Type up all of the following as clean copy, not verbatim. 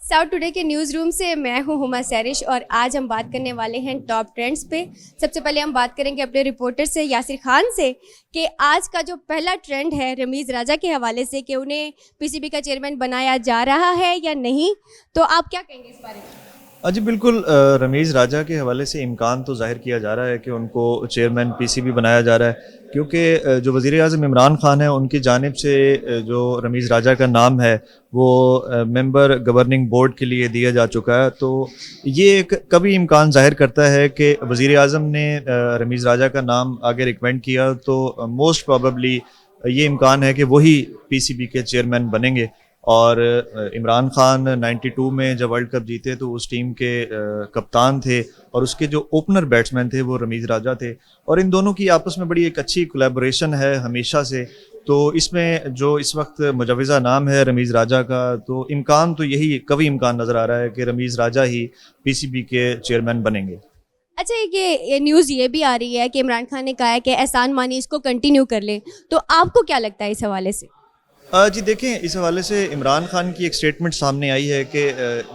South today के news room से मैं हूं हुमा सैरिश और आज हम बात करने वाले हैं टॉप ट्रेंड्स पे। सबसे पहले हम बात करेंगे अपने रिपोर्टर से यासिर खान से कि आज का जो पहला ट्रेंड है रमीज़ राजा के हवाले से कि उन्हें पीसीबी का चेयरमैन बनाया जा रहा है या नहीं, तो आप क्या कहेंगे इस बारे में? जी बिल्कुल, रमीज़ राजा के हवाले से इम्कान तो ज़ाहिर किया जा रहा है कि उनको चेयरमैन पीसीबी बनाया जा रहा है, क्योंकि जो वज़ीर आज़म इमरान खान है उनकी जानिब से जो रमीज़ राजा का नाम है वो मेंबर गवर्निंग बोर्ड के लिए दिया जा चुका है। तो ये एक कभी इम्कान ज़ाहिर करता है कि वज़ीर आज़म ने रमीज़ राजा का नाम आगे रिकमेंड किया तो मोस्ट प्रोबेबली ये इम्कान है कि वही पीसीबी के चेयरमैन बनेंगे। और इमरान खान 92 में जब वर्ल्ड कप जीते तो उस टीम के कप्तान थे और उसके जो ओपनर बैट्समैन थे वो रमीज़ राजा थे, और इन दोनों की आपस में बड़ी एक अच्छी कोलैबोरेशन है हमेशा से। तो इसमें जो इस वक्त मुजवज़ा नाम है रमीज़ राजा का, तो इम्कान तो यही कभी इम्कान नज़र आ रहा है कि रमीज़ राजा ही पीसीबी के चेयरमैन बनेंगे। अच्छा, ये न्यूज़ ये भी आ रही है कि इमरान खान ने कहा है कि एहसान मानी इसको कंटिन्यू कर ले, तो आपको क्या लगता है इस हवाले से? जी देखें, इस हवाले से इमरान खान की एक स्टेटमेंट सामने आई है कि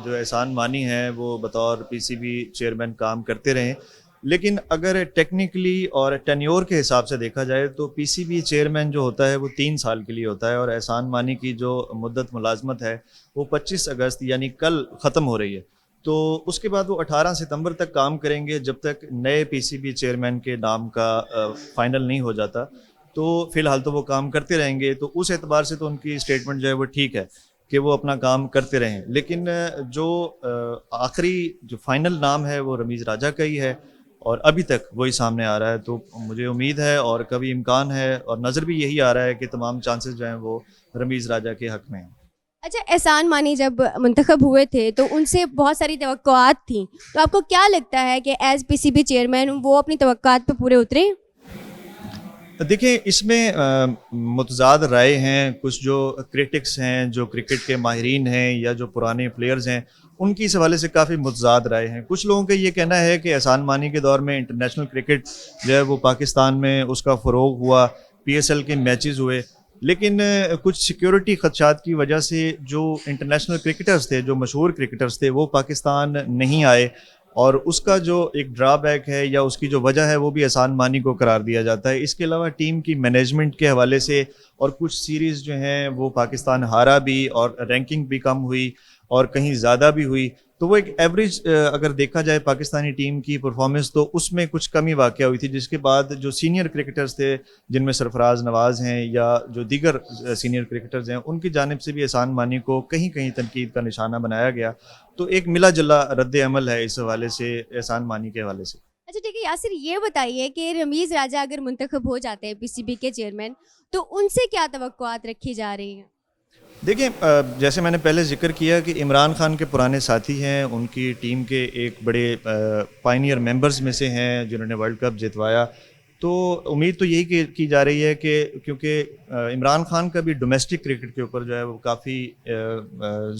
जो एहसान मानी है वो बतौर पीसीबी चेयरमैन काम करते रहें, लेकिन अगर टेक्निकली और टेन्योर के हिसाब से देखा जाए तो पीसीबी चेयरमैन जो होता है वो 3 साल के लिए होता है, और एहसान मानी की जो मुद्दत मुलाजमत है वो 25 अगस्त यानी कल ख़त्म हो रही है। तो उसके बाद वो 18 सितंबर तक काम करेंगे जब तक नए पीसीबी चेयरमैन के नाम का फाइनल नहीं हो जाता। तो फ़िलहाल तो वो काम करते रहेंगे, तो उस एतबार से तो उनकी स्टेटमेंट जो है वो ठीक है कि वो अपना काम करते रहें। लेकिन जो आखिरी जो फाइनल नाम है वो रमीज़ राजा का ही है और अभी तक वही सामने आ रहा है। तो मुझे उम्मीद है और कभी इम्कान है और नज़र भी यही आ रहा है कि तमाम चांसेस जो हैं वो रमीज़ राजा के हक़ में हैं। अच्छा, एहसान मानी जब मुंतखब हुए थे तो उनसे बहुत सारी तवक्कुआत थी, तो आपको क्या लगता है कि एज पीसीबी चेयरमैन वो अपनी तवक्कुआत पे पूरे उतरे? देखिए, इसमें मुतज़ाद राय हैं। कुछ जो क्रिटिक्स हैं, जो क्रिकेट के माहिरीन हैं या जो पुराने प्लेयर्स हैं, उनकी इस हवाले से काफ़ी मुतज़ाद राय हैं। कुछ लोगों का ये कहना है कि एहसान मानी के दौर में इंटरनेशनल क्रिकेट जो है वो पाकिस्तान में उसका फ़रोग़ हुआ, पीएसएल के मैचेस हुए, लेकिन कुछ सिक्योरिटी ख़दशात की वजह से जो इंटरनेशनल क्रिकेटर्स थे, जो मशहूर क्रिकेटर्स थे, वो पाकिस्तान नहीं आए, और उसका जो एक ड्रॉबैक है या उसकी जो वजह है वो भी एहसान मानी को करार दिया जाता है। इसके अलावा टीम की मैनेजमेंट के हवाले से और कुछ सीरीज़ जो हैं वो पाकिस्तान हारा भी और रैंकिंग भी कम हुई और कहीं ज़्यादा भी हुई। तो वो एक एवरेज अगर देखा जाए पाकिस्तानी टीम की परफॉर्मेंस तो उसमें कुछ कमी वाक़या हुई थी, जिसके बाद जो सीनियर क्रिकेटर्स थे जिनमें सरफराज नवाज़ हैं या जो दीगर सीनियर क्रिकेटर्स हैं, उनकी जानिब से भी एहसान मानी को कहीं कहीं तनकीद का निशाना बनाया गया। तो एक मिला जुला रद्द अमल है इस हवाले से, एहसान मानी के हवाले से। अच्छा ठीक है यासिर, ये बताइए कि रमीज़ राजा अगर मुंतखब हो जाते हैं पीसीबी के चेयरमैन, तो उनसे क्या तवक्कुआत रखी जा रही हैं? देखिए, जैसे मैंने पहले ज़िक्र किया कि इमरान खान के पुराने साथी हैं, उनकी टीम के एक बड़े पायनियर मेंबर्स में से हैं जिन्होंने वर्ल्ड कप जितवाया। तो उम्मीद तो यही की जा रही है कि क्योंकि इमरान खान का भी डोमेस्टिक क्रिकेट के ऊपर जो है वो काफ़ी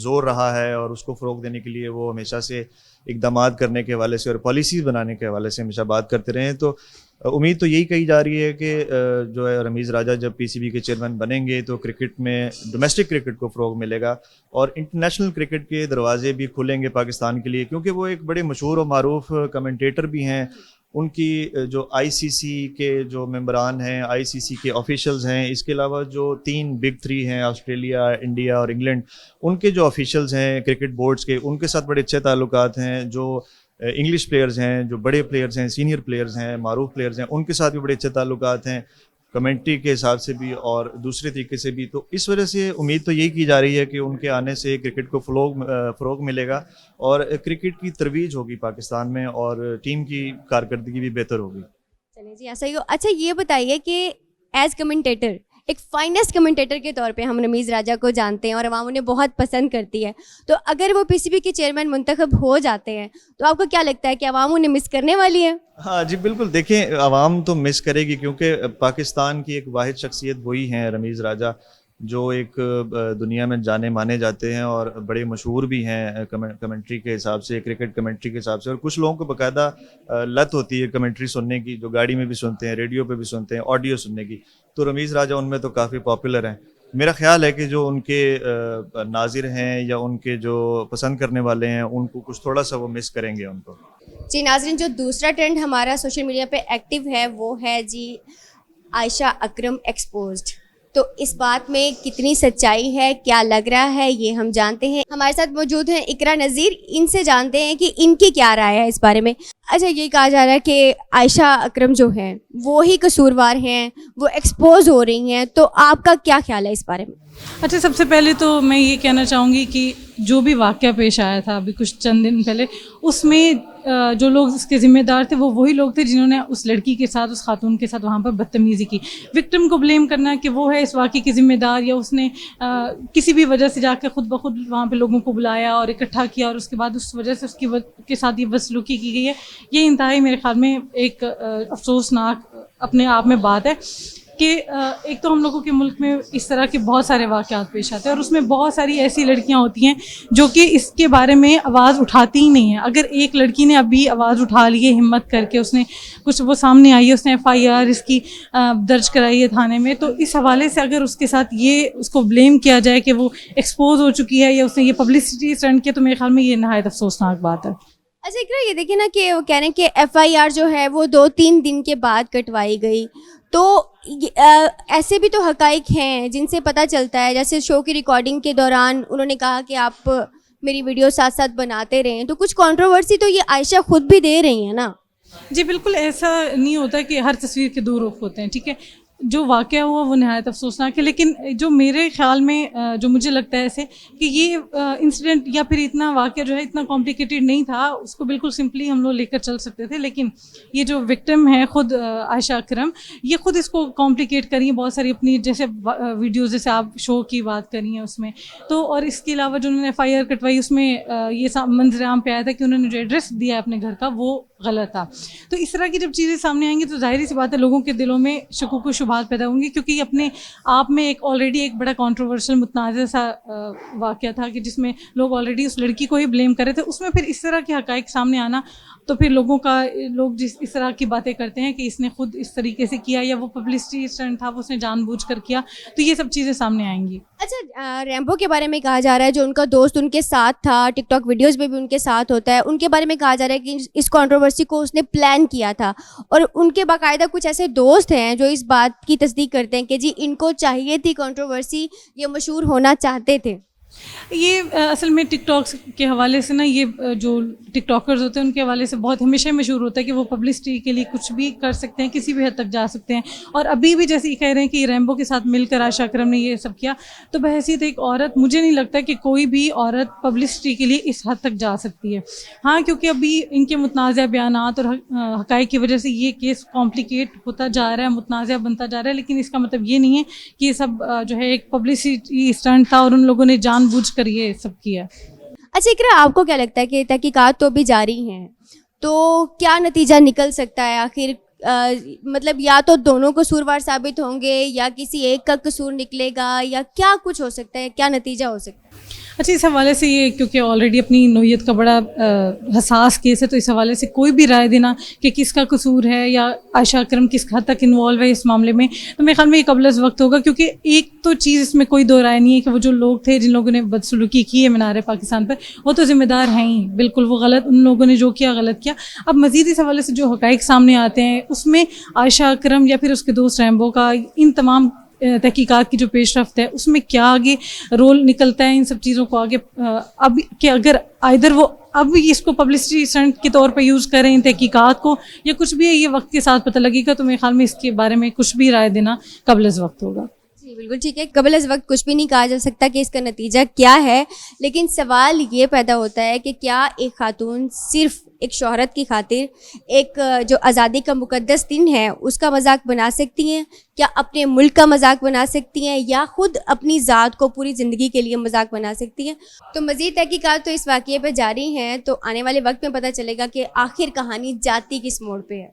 ज़ोर रहा है और उसको फ़रोग़ देने के लिए वो हमेशा से इक़दामात करने के हवाले से और पॉलिसीज़ बनाने के हवाले से हमेशा बात करते रहे हैं। तो उम्मीद तो यही कही जा रही है कि जो है रमीज़ राजा जब पीसीबी के चेयरमैन बनेंगे तो क्रिकेट में डोमेस्टिक क्रिकेट को फ़रोग़ मिलेगा और इंटरनेशनल क्रिकेट के दरवाजे भी खुलेंगे पाकिस्तान के लिए, क्योंकि वो एक बड़े मशहूर और मारूफ कमेंटेटर भी हैं। उनकी जो आईसीसी के जो मेंबरान हैं, आईसीसी के ऑफिशियल्स हैं, इसके अलावा जो 3 बिग 3 हैं ऑस्ट्रेलिया, इंडिया और इंग्लैंड, उनके जो ऑफिशियल्स हैं क्रिकेट बोर्ड्स के, उनके साथ बड़े अच्छे ताल्लुकात हैं। जो इंग्लिश प्लेयर्स हैं, जो बड़े प्लेयर्स हैं, सीनियर प्लेयर्स हैं, मारूफ प्लेयर्स हैं, उनके साथ भी बड़े अच्छे ताल्लुकात हैं, कमेंट्री के हिसाब से भी और दूसरे तरीके से भी। तो इस वजह से उम्मीद तो यही की जा रही है कि उनके आने से क्रिकेट को फ़रोग़ मिलेगा और क्रिकेट की तरवीज होगी पाकिस्तान में और टीम की कारकर्दगी भी बेहतर होगी। चलिए जी, ऐसा ही हो। अच्छा ये बताइए कि एज कमेंटेटर, एक फाइनेस्ट कमेंटेटर के तौर पे हम रमीज़ राजा को जानते हैं और आवाम उन्हें बहुत पसंद करती है, तो अगर वो पीसीबी के चेयरमैन मुंतखब हो जाते हैं तो आपको क्या लगता है कि आवाम उन्हें मिस करने वाली है? हाँ जी बिल्कुल, देखें आवाम तो मिस करेगी, क्योंकि पाकिस्तान की एक वाहिद शख्सियत वही हैं रमीज़ राजा, जो एक दुनिया में जाने माने जाते हैं और बड़े मशहूर भी हैं कमेंट्री के हिसाब से, क्रिकेट कमेंट्री के हिसाब से। और कुछ लोगों को बाकायदा लत होती है कमेंट्री सुनने की, जो गाड़ी में भी सुनते हैं, रेडियो पे भी सुनते हैं, ऑडियो सुनने की। तो रमीज़ राजा उनमें तो काफ़ी पॉपुलर हैं। میرا خیال ہے کہ جو ان کے ناظر ہیں یا ان کے جو پسند کرنے والے ہیں ان کو کچھ تھوڑا سا وہ مس کریں گے ان کو. جی ناظرین، جو دوسرا ٹرینڈ ہمارا سوشل میڈیا پہ ایکٹیو ہے وہ ہے جی عائشہ اکرم ایکسپوزڈ. تو اس بات میں کتنی سچائی ہے، کیا لگ رہا ہے، یہ ہم جانتے ہیں. ہمارے ساتھ موجود ہیں اقرا نذیر، ان سے جانتے ہیں کہ ان کی کیا رائے ہے اس بارے میں. اچھا، یہ کہا جا رہا ہے کہ عائشہ اکرم جو ہیں وہی قصوروار ہیں، وہ ایکسپوز ہو رہی ہیں، تو آپ کا کیا خیال ہے اس بارے میں؟ اچھا، سب سے پہلے تو میں یہ کہنا چاہوں گی کہ جو بھی واقعہ پیش آیا تھا ابھی کچھ چند دن پہلے، اس میں جو لوگ اس کے ذمہ دار تھے وہ وہی لوگ تھے جنہوں نے اس لڑکی کے ساتھ، اس خاتون کے ساتھ وہاں پر بدتمیزی کی. وکٹم کو بلیم کرنا کہ وہ ہے اس واقعے کی ذمہ دار، یا اس نے کسی بھی وجہ سے جا کے خود بخود وہاں پہ لوگوں کو بلایا اور اکٹھا کیا اور اس کے بعد اس وجہ سے اس کے ساتھ یہ بدسلوکی کی گئی ہے، یہ انتہائی میرے خیال میں ایک افسوسناک اپنے آپ میں بات ہے کہ ایک تو ہم لوگوں کے ملک میں اس طرح کے بہت سارے واقعات پیش آتے ہیں اور اس میں بہت ساری ایسی لڑکیاں ہوتی ہیں جو کہ اس کے بارے میں آواز اٹھاتی ہی نہیں ہیں. اگر ایک لڑکی نے ابھی آواز اٹھا لی ہے ہمت کر کے، اس نے کچھ وہ سامنے آئی ہے، اس نے FIR اس کی درج کرائی ہے تھانے میں، تو اس حوالے سے اگر اس کے ساتھ یہ اس کو بلیم کیا جائے کہ وہ ایکسپوز ہو چکی ہے یا اس نے یہ پبلسٹی اسٹنٹ کیا، تو میرے خیال میں یہ نہایت افسوسناک بات ہے. اچھا اقرا، یہ دیکھیں نا کہ وہ کہہ رہے ہیں کہ FIR جو ہے وہ 2-3 دن کے بعد کٹوائی گئی، تو ایسے بھی تو حقائق ہیں جن سے پتہ چلتا ہے. جیسے شو کی ریکارڈنگ کے دوران انہوں نے کہا کہ آپ میری ویڈیو ساتھ ساتھ بناتے رہیں، تو کچھ کنٹروورسی تو یہ عائشہ خود بھی دے رہی ہیں نا. جی بالکل، ایسا نہیں ہوتا کہ ہر تصویر کے دو رخ ہوتے ہیں، ٹھیک ہے. جو واقعہ ہوا وہ نہایت افسوسناک ہے، لیکن جو میرے خیال میں جو مجھے لگتا ہے ایسے کہ یہ انسیڈنٹ یا پھر اتنا واقعہ جو ہے اتنا کمپلیکیٹڈ نہیں تھا، اس کو بالکل سمپلی ہم لوگ لے کر چل سکتے تھے. لیکن یہ جو وکٹم ہے خود عائشہ اکرم، یہ خود اس کو کمپلیکیٹ کری ہیں بہت ساری اپنی جیسے ویڈیوز، جیسے آپ شو کی بات کری ہیں اس میں تو، اور اس کے علاوہ جو انہوں نے FIR کٹوائی اس میں یہ منظر عام پہ آیا تھا کہ انہوں نے جو ایڈریس دیا ہے اپنے گھر کا وہ غلط تھا. تو اس طرح کی جب چیزیں سامنے آئیں گی تو ظاہری سی بات ہے لوگوں کے دلوں میں شکوک و شبہات پیدا ہوں گی، کیونکہ یہ اپنے آپ میں ایک آلریڈی ایک بڑا کنٹروورشل متنازع سا واقعہ تھا کہ جس میں لوگ آلریڈی اس لڑکی کو ہی بلیم کر رہے تھے. اس میں پھر اس طرح کے حقائق سامنے آنا تو پھر لوگ اس طرح کی باتیں کرتے ہیں کہ اس نے خود اس طریقے سے کیا یا وہ پبلسٹی اسٹنٹ تھا، وہ اس نے جان بوجھ کر کیا، تو یہ سب چیزیں سامنے آئیں گی. اچھا، ریمبو کے بارے میں کہا جا رہا ہے جو ان کا دوست ان کے ساتھ تھا، ٹک ٹاک ویڈیوز میں بھی ان کے ساتھ ہوتا ہے، ان کے بارے میں کہا جا رہا ہے کہ اس کنٹروورسی کو اس نے پلان کیا تھا، اور ان کے باقاعدہ کچھ ایسے دوست ہیں جو اس بات کی تصدیق کرتے ہیں کہ جی ان کو چاہیے تھی کنٹروورسی، یہ مشہور ہونا چاہتے تھے. یہ اصل میں ٹک ٹاک کے حوالے سے نا، یہ جو ٹک ٹاکرز ہوتے ہیں ان کے حوالے سے بہت ہمیشہ مشہور ہوتا ہے کہ وہ پبلسٹی کے لیے کچھ بھی کر سکتے ہیں، کسی بھی حد تک جا سکتے ہیں. اور ابھی بھی جیسے یہ کہہ رہے ہیں کہ ریمبو کے ساتھ مل کر عائشہ اکرم نے یہ سب کیا، تو بحیثیت ایک عورت مجھے نہیں لگتا کہ کوئی بھی عورت پبلسٹی کے لیے اس حد تک جا سکتی ہے. ہاں، کیونکہ ابھی ان کے متنازع بیانات اور حقائق کی وجہ سے یہ کیس کمپلیکیٹ ہوتا جا رہا ہے، متنازع بنتا جا رہا ہے، لیکن اس کا مطلب یہ نہیں ہے کہ یہ سب جو ہے ایک پبلسٹی اسٹنٹ تھا اور ان لوگوں نے جان بوجھ کر یہ سب کیا. اچھا اقرا، آپ کو کیا لگتا ہے کہ تحقیقات تو بھی جاری ہیں، تو کیا نتیجہ نکل سکتا ہے آخر؟ مطلب یا تو دونوں قصوروار ثابت ہوں گے یا کسی ایک کا قصور نکلے گا، یا کیا کچھ ہو سکتا ہے، کیا نتیجہ ہو سکتا ہے؟ اچھا، اس حوالے سے یہ کیونکہ آلریڈی اپنی نوعیت کا بڑا حساس کیس ہے، تو اس حوالے سے کوئی بھی رائے دینا کہ کس کا قصور ہے یا عائشہ اکرم کس حد تک انوالو ہے اس معاملے میں، تو میرے خیال میں یہ قبل از وقت ہوگا. کیونکہ ایک تو چیز اس میں کوئی دو رائے نہیں ہے کہ وہ جو لوگ تھے جن لوگوں نے بدسلوکی کی ہے مینار پاکستان پر، وہ تو ذمہ دار ہیں ہی بالکل، وہ غلط، ان لوگوں نے جو کیا غلط کیا. اب مزید اس حوالے سے جو حقائق سامنے آتے ہیں اس میں عائشہ اکرم یا پھر اس کے دوست ریمبو کا ان تمام تحقیقات کی جو پیش رفت ہے اس میں کیا آگے رول نکلتا ہے ان سب چیزوں کو آگے، اب کہ اگر آئدر وہ اب اس کو پبلسٹی اسٹنٹ کے طور پہ یوز کریں ان تحقیقات کو، یا کچھ بھی ہے، یہ وقت کے ساتھ پتہ لگے گا. تو میرے خیال میں اس کے بارے میں کچھ بھی رائے دینا قبل از وقت ہوگا. جی بالکل ٹھیک ہے، قبل از وقت کچھ بھی نہیں کہا جا سکتا کہ اس کا نتیجہ کیا ہے، لیکن سوال یہ پیدا ہوتا ہے کہ کیا ایک خاتون صرف ایک شہرت کی خاطر ایک جو آزادی کا مقدس دن ہے اس کا مذاق بنا سکتی ہیں؟ کیا اپنے ملک کا مذاق بنا سکتی ہیں، یا خود اپنی ذات کو پوری زندگی کے لیے مذاق بنا سکتی ہیں؟ تو مزید تحقیقات تو اس واقعے پہ جاری ہیں، تو آنے والے وقت میں پتہ چلے گا کہ آخر کہانی جاتی کس موڑ پہ ہے.